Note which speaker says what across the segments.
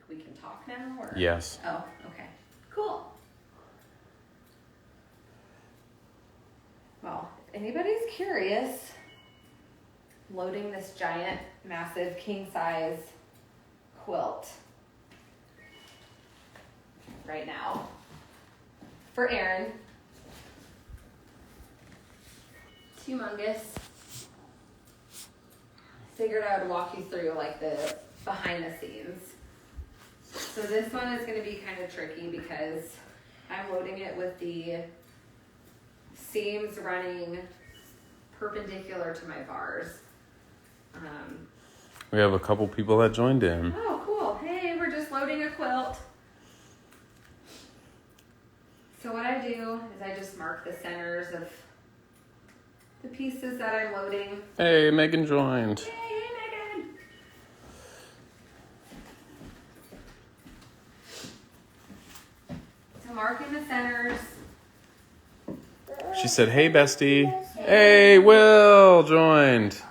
Speaker 1: we can talk now? Or?
Speaker 2: Yes.
Speaker 1: Oh, okay. Cool. Well, if anybody's curious, loading this giant, massive, king-size quilt right now for Erin. It's humongous. Figured I would walk you through like the behind the scenes. So this one is going to be kind of tricky because I'm loading it with the seams running perpendicular to my bars.
Speaker 2: We have a couple people that joined in.
Speaker 1: Oh, cool. Hey, we're just loading a quilt. So what I do is I just mark the centers of the pieces that I'm loading.
Speaker 2: Hey, Megan joined.
Speaker 1: Hey, Megan. So marking the centers.
Speaker 2: She said, hey, bestie. Hey, Will joined.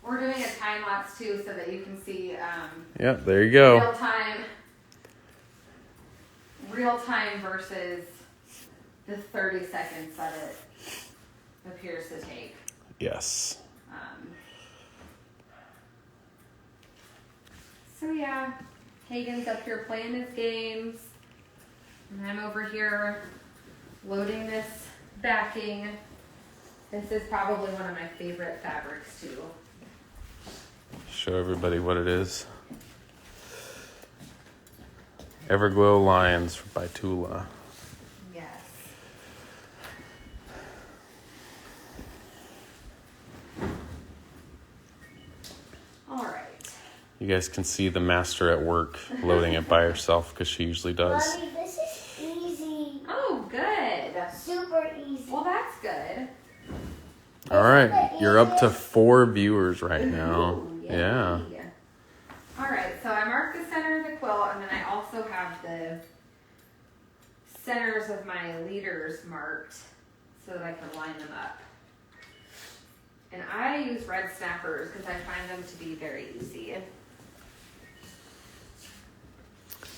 Speaker 1: We're doing a time lapse too so that you can see
Speaker 2: Yep, there you go.
Speaker 1: real time versus the 30 seconds that it appears to take.
Speaker 2: Yes.
Speaker 1: So yeah, Hagen's up here playing his games, and I'm over here loading this backing. This is probably one of my favorite fabrics too.
Speaker 2: Show everybody what it is. Everglow Lions by Tula.
Speaker 1: Yes. All right.
Speaker 2: You guys can see the master at work loading it by herself because she usually does.
Speaker 3: Mommy, this is easy.
Speaker 1: Oh, good.
Speaker 3: Super easy.
Speaker 1: Well, that's good.
Speaker 2: All right, you're up to 4 viewers right now.
Speaker 1: Ooh,
Speaker 2: Yeah.
Speaker 1: yay. All right, so I marked the center of the quilt, and then I also have the centers of my leaders marked so that I can line them up. And I use red snappers because I find them to be very easy.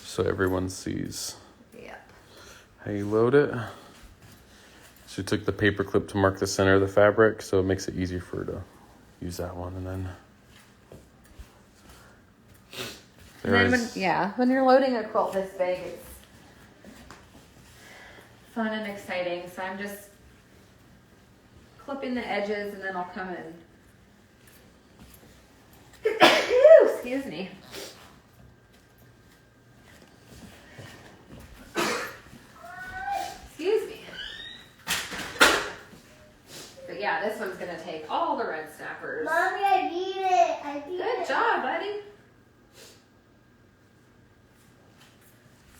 Speaker 2: So everyone sees
Speaker 1: Yep.
Speaker 2: how you load it. She took the paper clip to mark the center of the fabric, so it makes it easier for her to use that one. And then
Speaker 1: when you're loading a quilt this big, it's fun and exciting. So I'm just clipping the edges, and then I'll come in. Excuse me. Excuse me. But yeah, this one's gonna take all the red snappers.
Speaker 3: Mommy, I beat it. I beat it.
Speaker 1: Good job, buddy.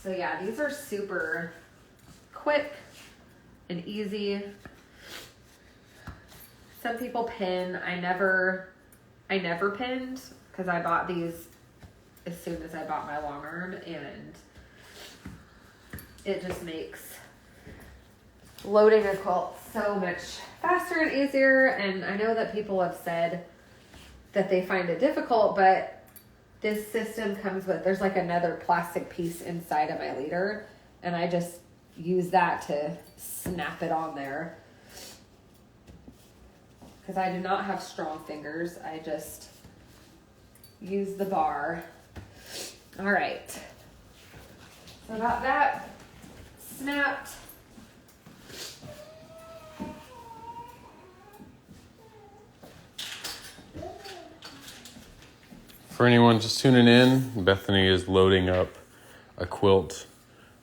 Speaker 1: So yeah, these are super quick and easy. Some people pin. I never pinned because I bought these as soon as I bought my long arm, and it just makes loading a quilt so much faster and easier. And I know that people have said that they find it difficult, but this system comes with, there's like another plastic piece inside of my leader, and I just use that to snap it on there. Because I do not have strong fingers. I just use the bar. All right. So got that snapped.
Speaker 2: for anyone just tuning in, Bethany is loading up a quilt.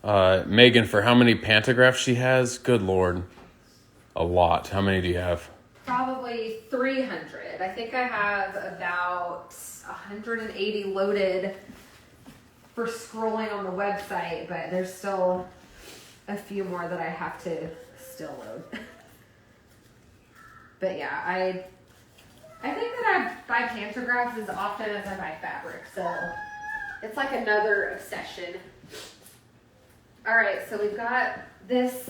Speaker 2: Megan, for how many pantographs she has? Good Lord. A lot. How many do you have?
Speaker 1: Probably 300. I think I have about 180 loaded for scrolling on the website, but there's still a few more that I have to still load. But yeah, I think that I buy pantographs as often as I buy fabric, so it's like another obsession. All right, so we've got this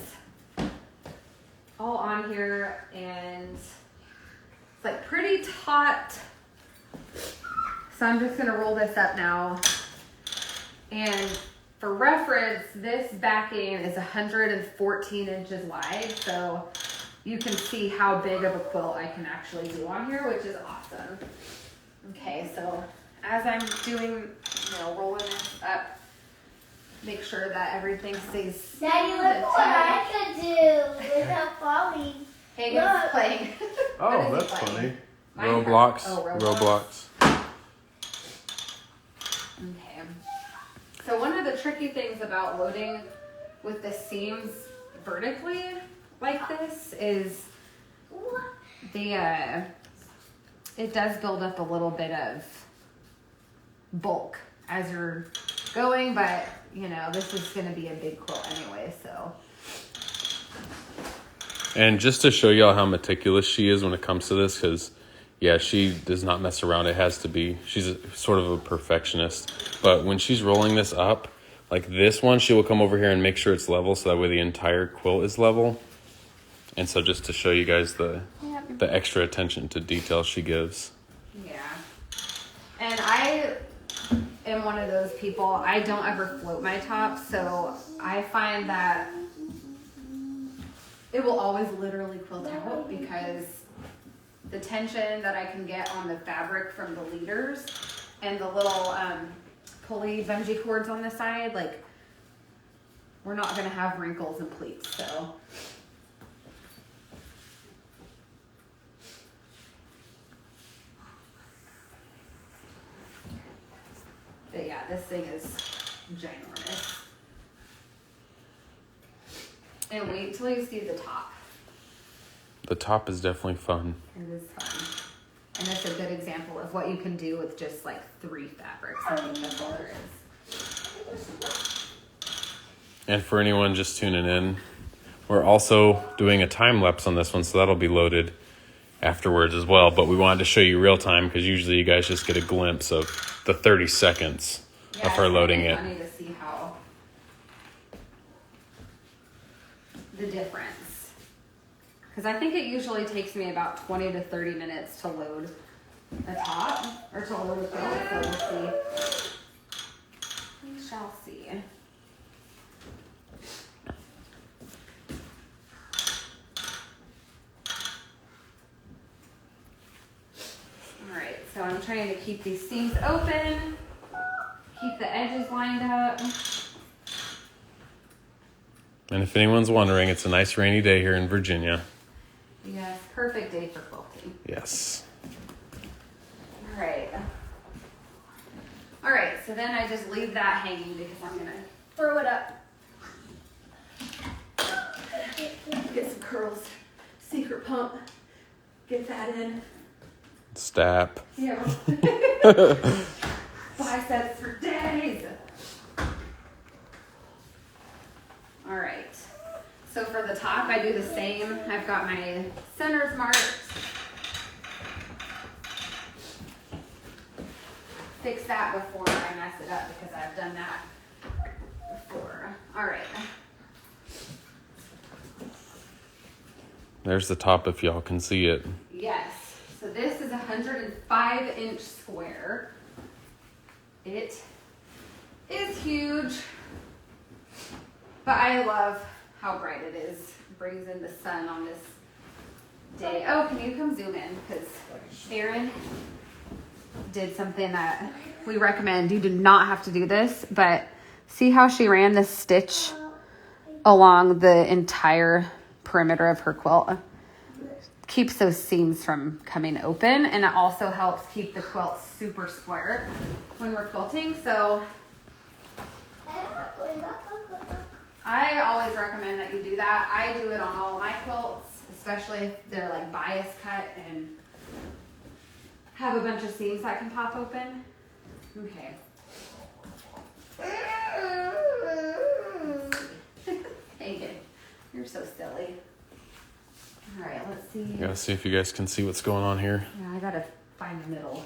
Speaker 1: all on here, and it's like pretty taut. So I'm just gonna roll this up now. And for reference, this backing is 114 inches wide. So you can see how big of a quilt I can actually do on here, which is awesome. Okay, so as I'm doing, rolling this up, make sure that everything stays
Speaker 3: Daddy,
Speaker 1: smooth
Speaker 3: look
Speaker 1: and
Speaker 3: what
Speaker 1: tight.
Speaker 3: I could do without falling.
Speaker 1: Hagen's
Speaker 3: Look.
Speaker 1: playing. What
Speaker 2: Oh,
Speaker 1: is he
Speaker 2: that's
Speaker 1: playing?
Speaker 2: funny.
Speaker 1: Minecraft.
Speaker 2: Roblox.
Speaker 1: Oh,
Speaker 2: Roblox.
Speaker 1: Okay. So one of the tricky things about loading with the seams vertically like this is it does build up a little bit of bulk as you're going, but this is going to be a big quilt anyway, so.
Speaker 2: And just to show y'all how meticulous she is when it comes to this, because, yeah, she does not mess around. It has to be. She's sort of a perfectionist. But when she's rolling this up, like this one, she will come over here and make sure it's level so that way the entire quilt is level. And so just to show you guys the extra attention to detail she gives.
Speaker 1: Yeah. And I am one of those people, I don't ever float my top, so I find that it will always literally quilt out because the tension that I can get on the fabric from the leaders and the little pulley bungee cords on the side, like, we're not going to have wrinkles and pleats, so. But yeah, this thing is ginormous. And wait till you see the top.
Speaker 2: The top is definitely fun.
Speaker 1: It is fun. And it's a good example of what you can do with just like 3 fabrics. I think that's all there is.
Speaker 2: And for anyone just tuning in, we're also doing a time lapse on this one, so that'll be loaded afterwards as well. But we wanted to show you real time because usually you guys just get a glimpse of the 30 seconds of her loading it.
Speaker 1: It's funny to see how the difference. Because I think it usually takes me about 20 to 30 minutes to load a top or to load a quilt. So we'll see. We shall see. Alright, so I'm trying to keep these seams open, keep the edges lined up.
Speaker 2: And if anyone's wondering, it's a nice rainy day here in Virginia.
Speaker 1: Yes, perfect day for quilting.
Speaker 2: Yes.
Speaker 1: Alright, so then I just leave that hanging because I'm going to throw it up. Get some curls, secret pump, get that in.
Speaker 2: Stap.
Speaker 1: Yeah. Biceps for days. Alright, so for the top I do the same. I've got my centers marked. Fix that before I mess it up because I've done that before. Alright.
Speaker 2: There's the top if y'all can see it.
Speaker 1: Yes. So this is a 105-inch square. It is huge, but I love how bright it is. It brings in the sun on this day. Oh, can you come zoom in? Because Aaron did something that we recommend. You do not have to do this, but see how she ran this stitch along the entire perimeter of her quilt? Keeps those seams from coming open, and it also helps keep the quilt super square when we're quilting. So I always recommend that you do that. I do it on all my quilts, especially if they're like bias cut and have a bunch of seams that can pop open. Okay. Hagen, you're so silly. All right, let's see.
Speaker 2: Gotta see if you guys can see what's going on here.
Speaker 1: Yeah, I gotta find the middle.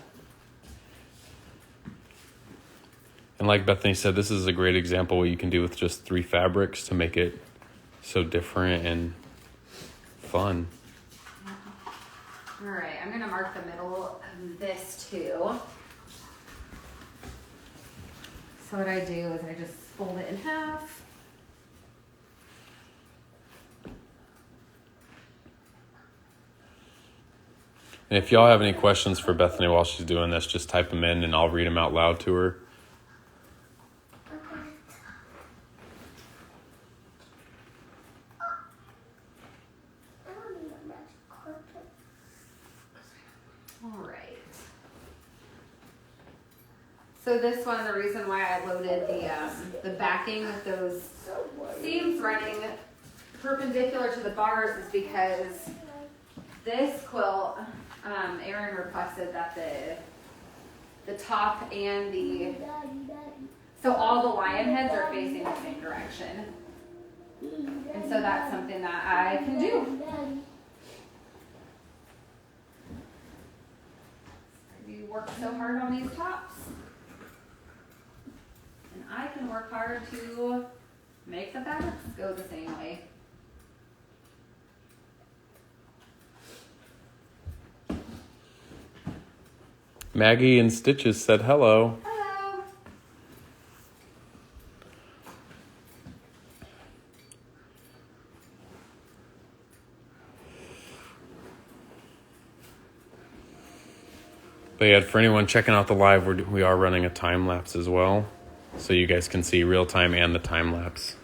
Speaker 2: And like Bethany said, this is a great example of what you can do with just 3 fabrics to make it so different and fun.
Speaker 1: All right, I'm gonna mark the middle of this too. So what I do is I just fold it in half.
Speaker 2: And if y'all have any questions for Bethany while she's doing this, just type them in and I'll read them out loud to her.
Speaker 1: All right. So this one, the reason why I loaded the backing with those seams running perpendicular to the bars is because this quilt, Erin requested that the top and so all the lion heads are facing the same direction. And so that's something that I can do. You work so hard on these tops. And I can work hard to make the backs go the same way.
Speaker 2: Maggie and Stitches said hello.
Speaker 1: Hello.
Speaker 2: But yeah, for anyone checking out the live, we are running a time lapse as well. So you guys can see real time and the time lapse.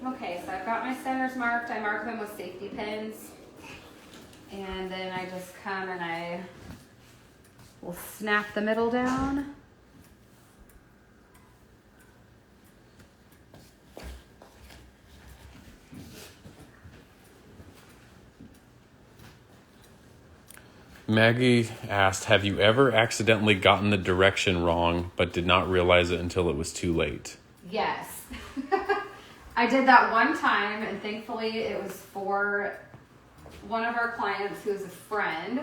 Speaker 1: Okay, so I've got my centers marked. I mark them with safety pins. And then I just come and I will snap the middle down.
Speaker 2: Maggie asked, have you ever accidentally gotten the direction wrong but did not realize it until it was too late?
Speaker 1: Yes. I did that one time, and thankfully it was for one of our clients who is a friend.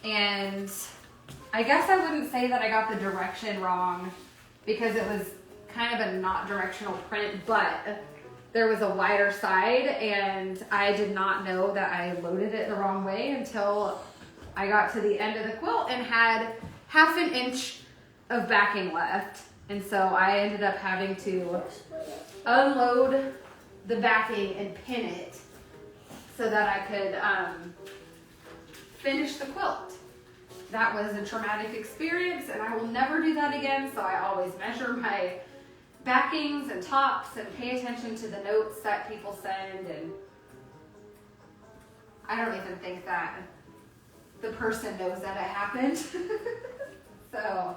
Speaker 1: And I guess I wouldn't say that I got the direction wrong because it was kind of a not directional print, but there was a wider side and I did not know that I loaded it the wrong way until I got to the end of the quilt and had half an inch of backing left. And so I ended up having to unload the backing and pin it so that I could finish the quilt. That was a traumatic experience and I will never do that again. So I always measure my backings and tops and pay attention to the notes that people send. And I don't even think that the person knows that it happened. So.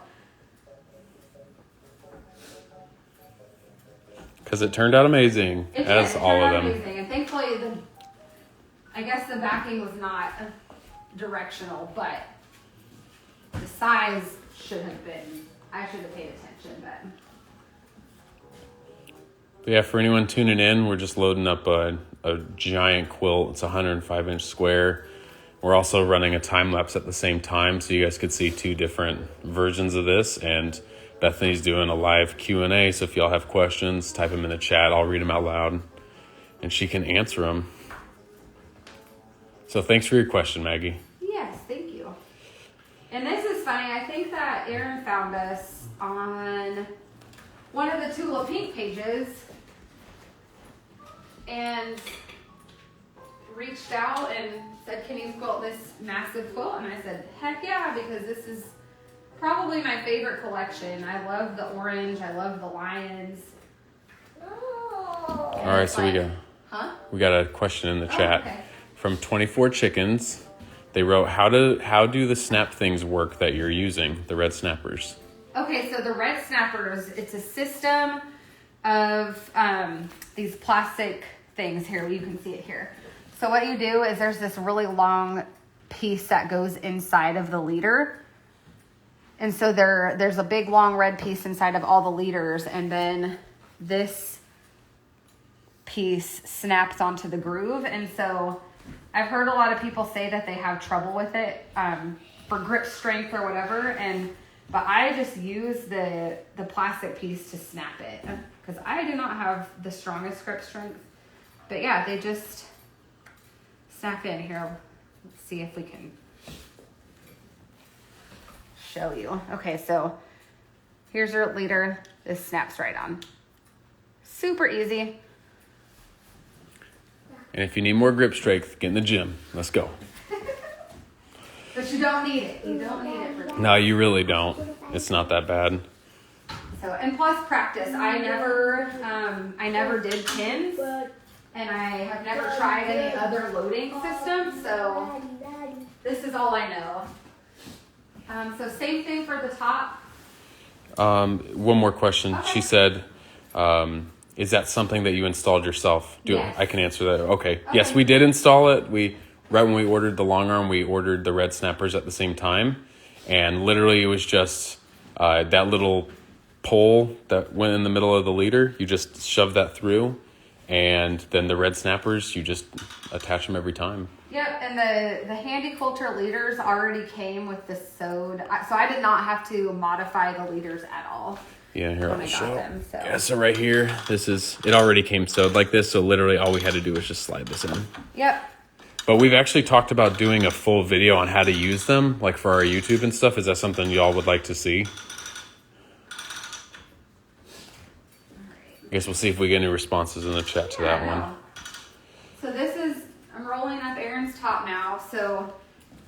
Speaker 2: Because it turned out amazing, as all of them.
Speaker 1: Amazing. And thankfully, I guess the backing was not directional, but the size should have been. I should have paid attention,
Speaker 2: But yeah, for anyone tuning in, we're just loading up a giant quilt. It's 105-inch square. We're also running a time lapse at the same time, so you guys could see two different versions of this. And Bethany's doing a live Q&A, so if y'all have questions, type them in the chat. I'll read them out loud, and she can answer them. So thanks for your question, Maggie.
Speaker 1: Yes, thank you. And this is funny. I think that Erin found us on one of the Tula Pink pages and reached out and said, can you quilt this massive quilt? And I said, heck yeah, because this is probably my favorite collection. I love the orange. I love the lions.
Speaker 3: Oh.
Speaker 2: All right, so we got a question in the chat
Speaker 1: okay.
Speaker 2: from 24 Chickens. They wrote, how do the snap things work that you're using, the red snappers?
Speaker 1: Okay, so the red snappers, it's a system of these plastic things here. You can see it here. So what you do is there's this really long piece that goes inside of the leader. And so there's a big long red piece inside of all the leaders, and then this piece snaps onto the groove. And so I've heard a lot of people say that they have trouble with it for grip strength or whatever, but I just use the plastic piece to snap it because I do not have the strongest grip strength. But yeah, they just snap in here. Let's see if we can show you. Okay, so here's your leader. This snaps right on. Super easy.
Speaker 2: And if you need more grip strength, get in the gym. Let's go.
Speaker 1: But you don't need it. You don't need it for that.
Speaker 2: No, you really don't. It's not that bad.
Speaker 1: So, and plus practice. I never did pins, and I have never tried any other loading system. So this is all I know. So same thing for the top.
Speaker 2: One more question.
Speaker 1: Okay.
Speaker 2: She said, is that something that you installed yourself?
Speaker 1: Yes.
Speaker 2: I can answer that. Okay. Yes, we did install it. Right when we ordered the long arm, we ordered the red snappers at the same time. And literally it was just that little pole that went in the middle of the leader. You just shove that through. And then the red snappers, you just attach them every time.
Speaker 1: Yep, and the handy quilter leaders already came with the sewed, so I did not have to modify the leaders at all.
Speaker 2: Yeah, here
Speaker 1: when
Speaker 2: I'll
Speaker 1: I
Speaker 2: show.
Speaker 1: got them. So.
Speaker 2: Yeah, so right here, it already came sewed like this. So literally all we had to do was just slide this in.
Speaker 1: Yep.
Speaker 2: But we've actually talked about doing a full video on how to use them, like for our YouTube and stuff. Is that something y'all would like to see? I guess we'll see if we get any responses in the chat to that one.
Speaker 1: So I'm rolling up Erin's top now, so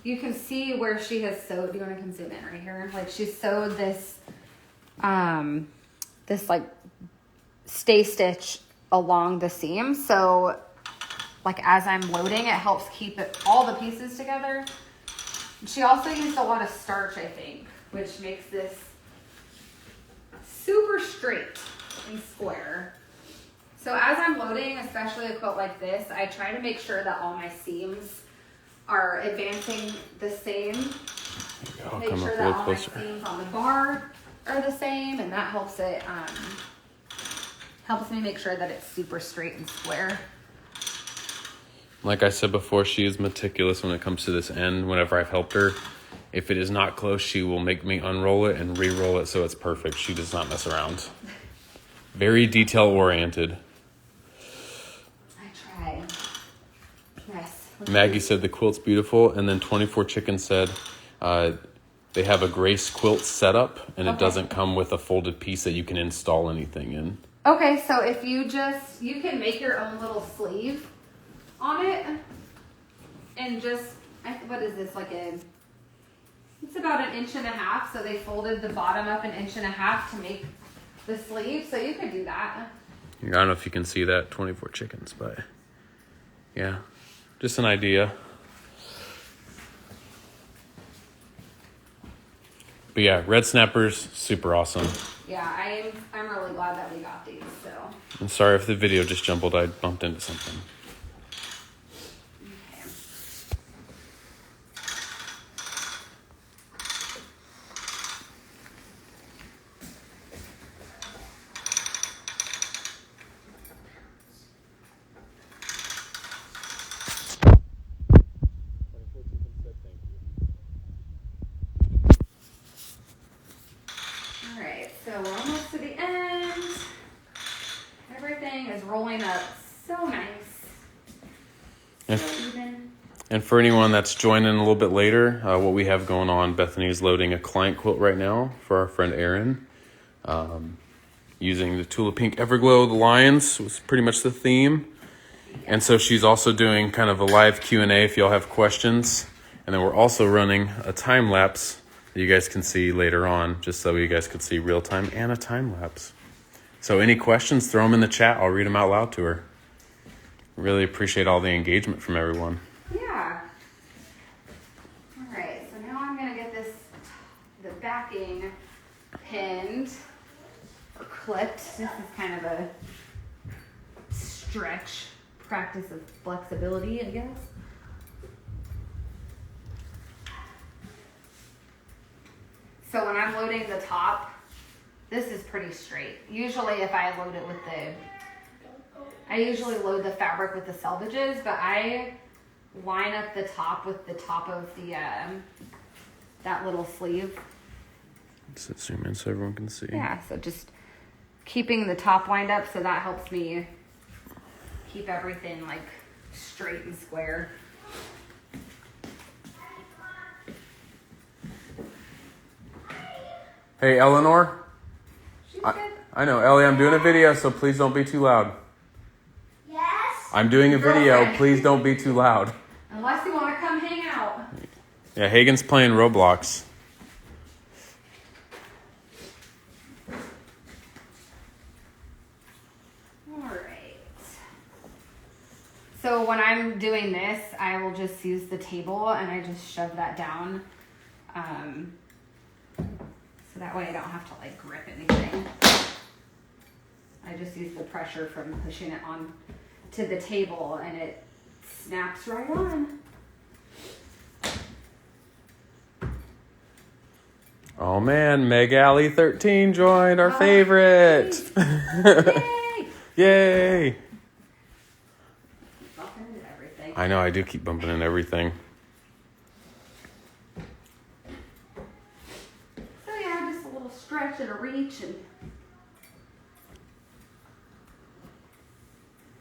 Speaker 1: you can see where she has sewed. Do you want to come zoom in right here? Like she's sewed this like stay stitch along the seam. So like as I'm loading, it helps keep all the pieces together. She also used a lot of starch, I think, which makes this super straight and square. So as I'm loading, especially a quilt like this, I try to make sure that all my seams are advancing the same. Make sure that all my seams on the bar are the same, and that helps it helps me make sure that it's super straight and square.
Speaker 2: Like I said before, she is meticulous when it comes to this end. Whenever I've helped her, if it is not close, she will make me unroll it and re-roll it so it's perfect. She does not mess around. Very detail oriented.
Speaker 1: I try. Yes.
Speaker 2: Maggie said the quilt's beautiful, and then 24 Chicken said they have a Grace quilt setup, and it doesn't come with a folded piece that you can install anything in.
Speaker 1: Okay, so if you can make your own little sleeve on it, and what is this, it's about 1.5 inches, so they folded the bottom up 1.5 inches to make the sleeve, so you could do that.
Speaker 2: I don't know if you can see that, 24 Chickens, but yeah, just an idea. But yeah, red snappers, super awesome.
Speaker 1: Yeah, I'm really glad that we got these, so.
Speaker 2: I'm sorry if the video just jumbled, I bumped into something.
Speaker 1: Okay. All right, so we're almost to the end. Everything is rolling up so nice. So even.
Speaker 2: And for anyone that's joining a little bit later, what we have going on, Bethany is loading a client quilt right now for our friend Erin. Using the Tula Pink Everglow, the lions was pretty much the theme. And so she's also doing kind of a live Q&A if y'all have questions. And then we're also running a time lapse that you guys can see later on, just so you guys could see real time and a time lapse. So any questions, throw them in the chat. I'll read them out loud to her. Really appreciate all the engagement from everyone.
Speaker 1: Yeah. All right, so now I'm going to get the backing pinned or clipped. This is kind of a stretch practice of flexibility, I guess. So when I'm loading the top, this is pretty straight. Usually if I load it with I usually load the fabric with the selvages, but I line up the top with the top of the, that little sleeve.
Speaker 2: Let's zoom in so everyone can see.
Speaker 1: Yeah, so just keeping the top lined up, so that helps me keep everything like straight and square.
Speaker 2: Hey, Eleanor.
Speaker 1: She's good.
Speaker 2: I know, Ellie, I'm doing a video, so please don't be too loud.
Speaker 3: Yes.
Speaker 2: I'm doing a video.
Speaker 1: Girlfriend.
Speaker 2: Please don't be too loud.
Speaker 1: Unless you want to come hang out.
Speaker 2: Yeah, Hagen's playing Roblox.
Speaker 1: Alright. So when I'm doing this, I will just use the table and I just shove that down. So that way I don't have to like grip anything. I just use the pressure from pushing it on to the table and it snaps right on.
Speaker 2: Oh man, Meg Alley 13 joined, our favorite.
Speaker 1: Yay!
Speaker 2: Yay!
Speaker 1: Bumping into everything.
Speaker 2: I know, I do keep bumping into everything.
Speaker 1: So yeah, just a little stretch and a reach, and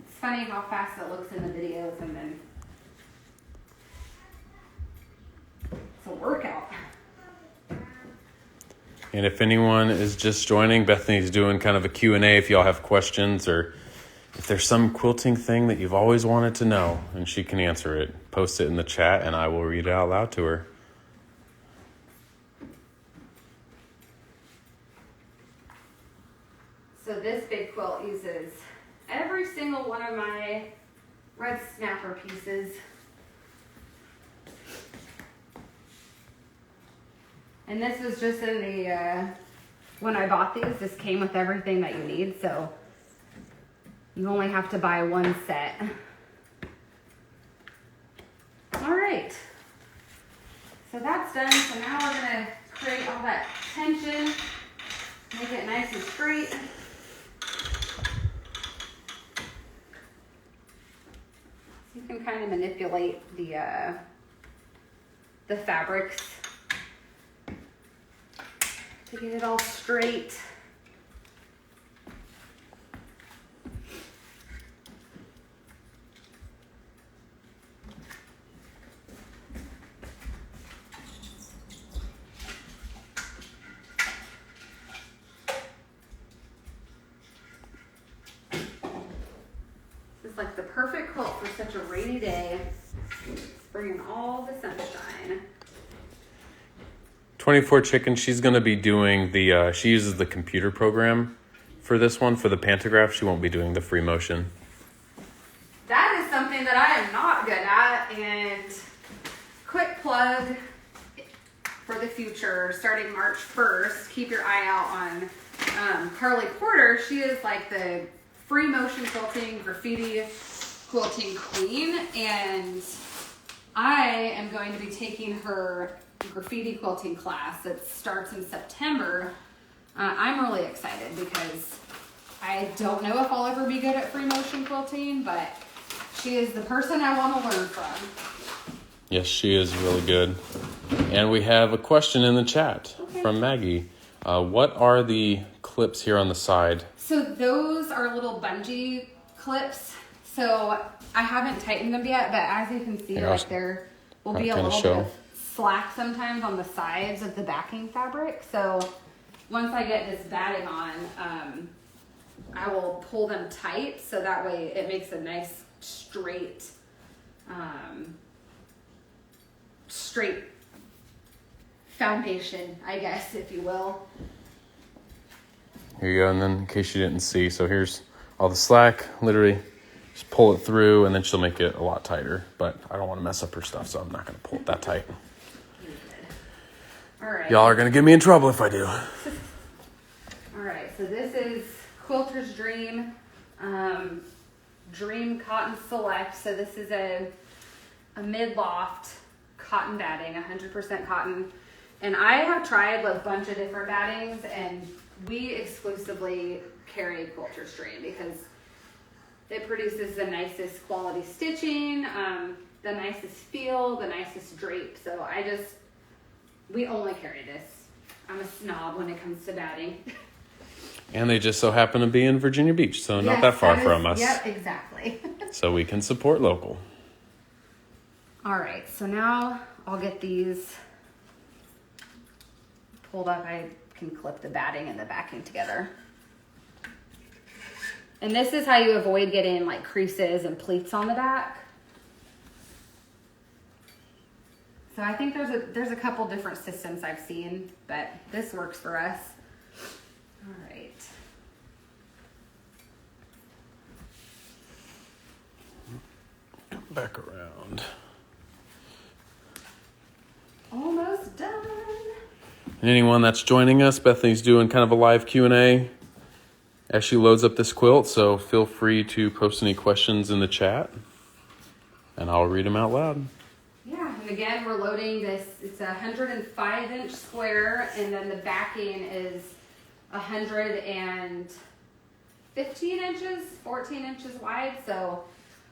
Speaker 1: it's funny how fast it looks in the videos, and then it's a workout.
Speaker 2: And if anyone is just joining, Bethany's doing kind of a Q&A if y'all have questions or if there's some quilting thing that you've always wanted to know and she can answer it. Post it in the chat and I will read it out loud to her.
Speaker 1: So this big quilt uses every single one of my red snapper pieces. And this was just in the, when I bought these, this came with everything that you need, so you only have to buy one set. All right, so that's done. So now we're gonna create all that tension, make it nice and straight. So you can kind of manipulate the fabrics to get it all straight. This is like the perfect quilt for such a rainy day. It's bringing all the sunshine.
Speaker 2: 24 Chicken, she's going to be doing the, she uses the computer program for this one, for the pantograph. She won't be doing the free motion.
Speaker 1: That is something that I am not good at, and quick plug for the future, starting March 1st, keep your eye out on Carly Porter. She is like the free motion quilting, graffiti quilting queen, and I am going to be taking her graffiti quilting class that starts in September. I'm really excited because I don't know if I'll ever be good at free motion quilting, but she is the person I want to learn from.
Speaker 2: Yes, she is really good. And we have a question in the chat from Maggie. What are the clips here on the side?
Speaker 1: So those are little bungee clips. So I haven't tightened them yet, but as you can see,
Speaker 2: Yeah,
Speaker 1: like there will be a
Speaker 2: kinda
Speaker 1: little
Speaker 2: show.
Speaker 1: bit of slack sometimes on the sides of the backing fabric. So once I get this batting on, I will pull them tight so that way it makes a nice straight, straight foundation, I guess, if you will.
Speaker 2: Here you go, and then in case you didn't see, so here's all the slack, literally just pull it through and then she'll make it a lot tighter, but I don't want to mess up her stuff, so I'm not going to pull it that tight.
Speaker 1: All right.
Speaker 2: Y'all are going to get me in trouble if I do.
Speaker 1: All right, so this is Quilter's Dream, Dream Cotton Select. So this is a mid-loft cotton batting, 100% cotton. And I have tried a bunch of different battings, and we exclusively carry Quilter's Dream because it produces the nicest quality stitching, the nicest feel, the nicest drape. So we only carry this. I'm a snob when it comes to batting.
Speaker 2: And they just so happen to be in Virginia Beach, so not
Speaker 1: Yes,
Speaker 2: that far
Speaker 1: is-
Speaker 2: from us.
Speaker 1: Yep, exactly.
Speaker 2: So we can support local.
Speaker 1: All right, so now I'll get these pulled up. I
Speaker 4: can clip the batting and the backing together. And this is how you avoid getting like creases and pleats on the back. So I think there's a couple different systems I've seen, but this works for us. All right.
Speaker 2: Come back around.
Speaker 4: Almost done.
Speaker 2: And anyone that's joining us, Bethany's doing kind of a live Q&A as she loads up this quilt, so feel free to post any questions in the chat, and I'll read them out loud.
Speaker 4: Yeah, and again, we're loading this. It's a 105-inch square, and then the backing is 115 inches, 14 inches wide, so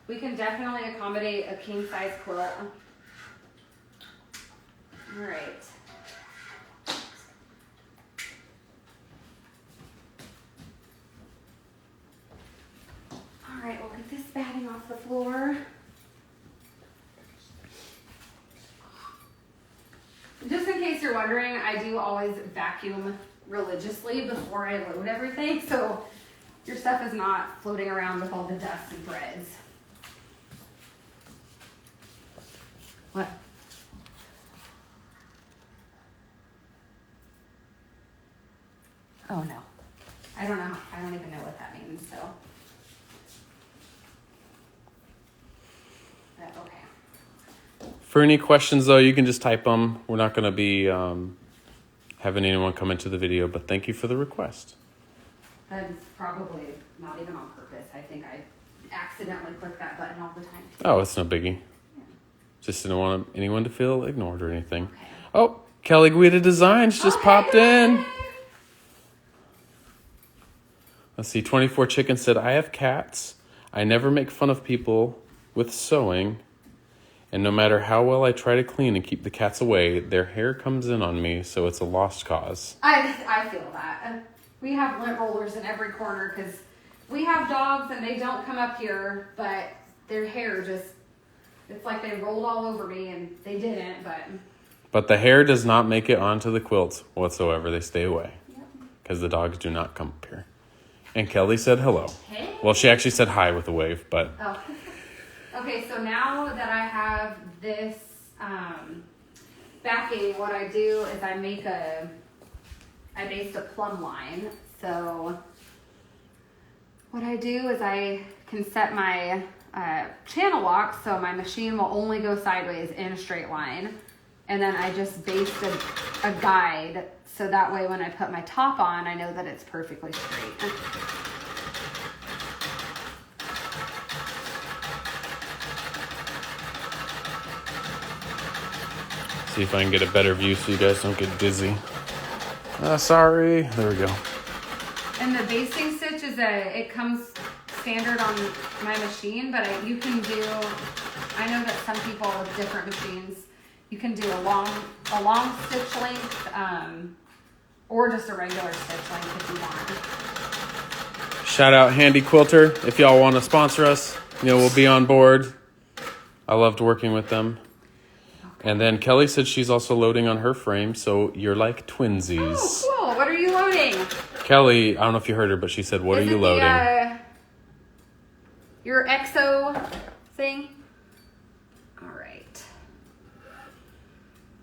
Speaker 4: we can definitely accommodate a king-size quilt. All right. All right, we'll get this batting off the floor. Just in case you're wondering, I do always vacuum religiously before I load everything, so your stuff is not floating around with all the dust and threads. What? Oh no. I don't know. I don't even know what that means, so. But okay.
Speaker 2: For any questions, though, you can just type them. We're not going to be having anyone come into the video, but thank you for the request.
Speaker 4: That's probably not even on purpose. I think I accidentally click that button all the time.
Speaker 2: Oh, it's no biggie. Yeah. Just didn't want anyone to feel ignored or anything.
Speaker 4: Okay.
Speaker 2: Oh, Kelly Guida Designs just popped in. Let's see, 24 Chicken said, I have cats. I never make fun of people with sewing. And no matter how well I try to clean and keep the cats away, their hair comes in on me, so it's a lost cause.
Speaker 4: I feel that. We have lint rollers in every corner because we have dogs and they don't come up here, but their hair just, it's like they rolled all over me and they didn't, but.
Speaker 2: But the hair does not make it onto the quilts whatsoever. They stay away because the dogs do not come up here. And Kelly said hello.
Speaker 4: Hey.
Speaker 2: Well, she actually said hi with a wave, but.
Speaker 4: Oh. Okay, so now that I have this backing, what I do is I based a plumb line. So what I do is I can set my channel lock so my machine will only go sideways in a straight line. And then I just based a guide so that way when I put my top on, I know that it's perfectly straight.
Speaker 2: See if I can get a better view so you guys don't get dizzy. Sorry. There we go.
Speaker 4: And the basting stitch it comes standard on my machine, but you can do, I know that some people with different machines, you can do a long stitch length, or just a regular stitch length if you want.
Speaker 2: Shout out Handy Quilter. If y'all want to sponsor us, we'll be on board. I loved working with them. And then Kelly said she's also loading on her frame, so you're like twinsies.
Speaker 4: Oh, cool. What are you loading?
Speaker 2: Kelly, I don't know if you heard her, but she said, what are you loading?
Speaker 4: Your EXO thing?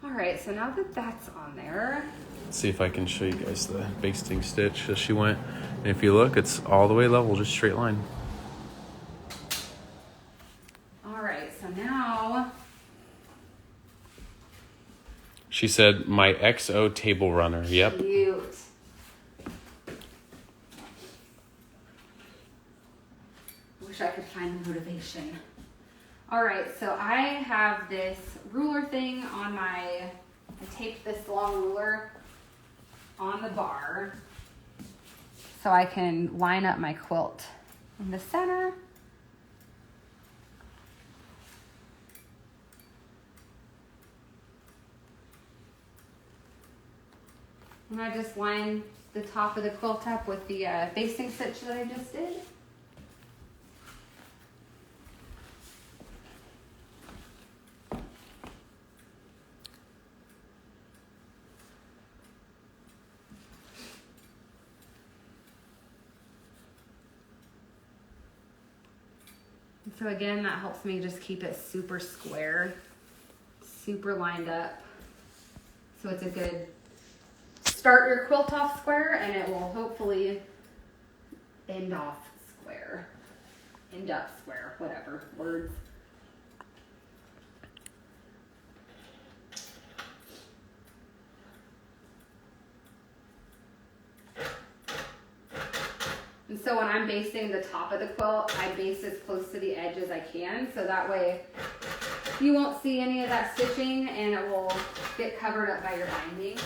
Speaker 4: All right, so now that that's on there.
Speaker 2: Let's see if I can show you guys the basting stitch as she went. And if you look, it's all the way level, just straight line.
Speaker 4: All right, so now.
Speaker 2: She said, my XO table runner. Yep.
Speaker 4: Cute. Wish I could find the motivation. All right, so I have this ruler thing on I taped this long ruler on the bar so I can line up my quilt in the center. And I just line the top of the quilt up with the basting stitch that I just did. So again, that helps me just keep it super square, super lined up. So it's a good start your quilt off square, and it will hopefully end off square. End up square, whatever, words. And so when I'm basting the top of the quilt, I base as close to the edge as I can, so that way you won't see any of that stitching and it will get covered up by your binding.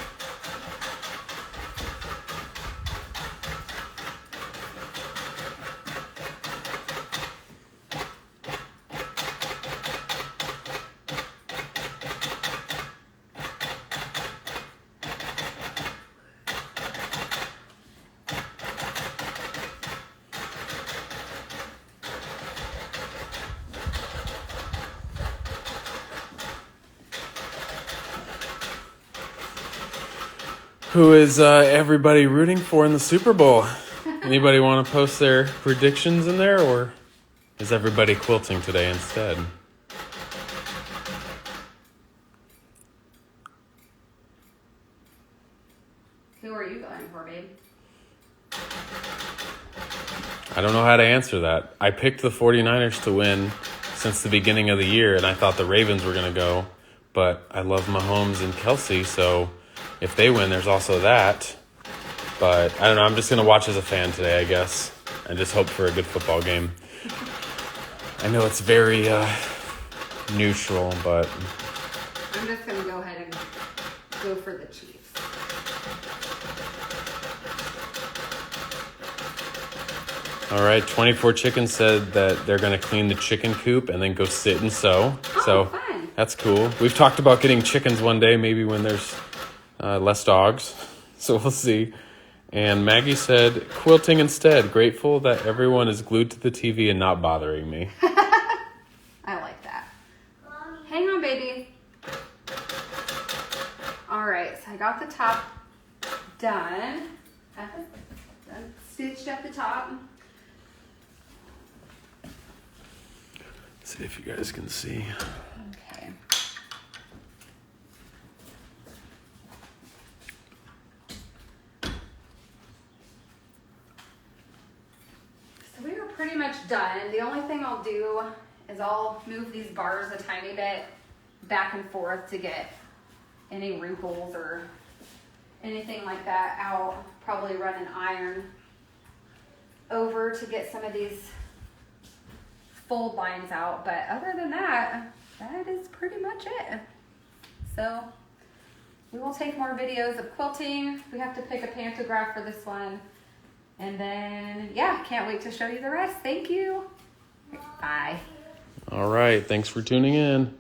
Speaker 2: Who is everybody rooting for in the Super Bowl? Anybody want to post their predictions in there, or is everybody quilting today instead?
Speaker 4: Who are you going for, babe?
Speaker 2: I don't know how to answer that. I picked the 49ers to win since the beginning of the year, and I thought the Ravens were going to go, but I love Mahomes and Kelsey, so if they win, there's also that. But I don't know, I'm just going to watch as a fan today, I guess, and just hope for a good football game. I know it's very neutral, but
Speaker 4: I'm just going to go ahead and go for the Chiefs.
Speaker 2: all right. 24 Chickens said that they're going to clean the chicken coop and then go sit and sew.
Speaker 4: Oh,
Speaker 2: So
Speaker 4: fun.
Speaker 2: that's cool. We've talked about getting chickens one day, maybe when there's less dogs. So we'll see. And Maggie said, quilting instead. Grateful that everyone is glued to the TV and not bothering me.
Speaker 4: I like that. Hang on, baby. All right, so I got the top done. Done stitched at the top.
Speaker 2: See if you guys can see.
Speaker 4: Okay. So we are pretty much done. The only thing I'll do is I'll move these bars a tiny bit back and forth to get any wrinkles or anything like that out. Probably run an iron over to get some of these fold lines out, but other than that, that is pretty much it. So we will take more videos of quilting. We have to pick a pantograph for this one, and then yeah, can't wait to show you the rest. Thank you. Bye.
Speaker 2: All right. Thanks for tuning in.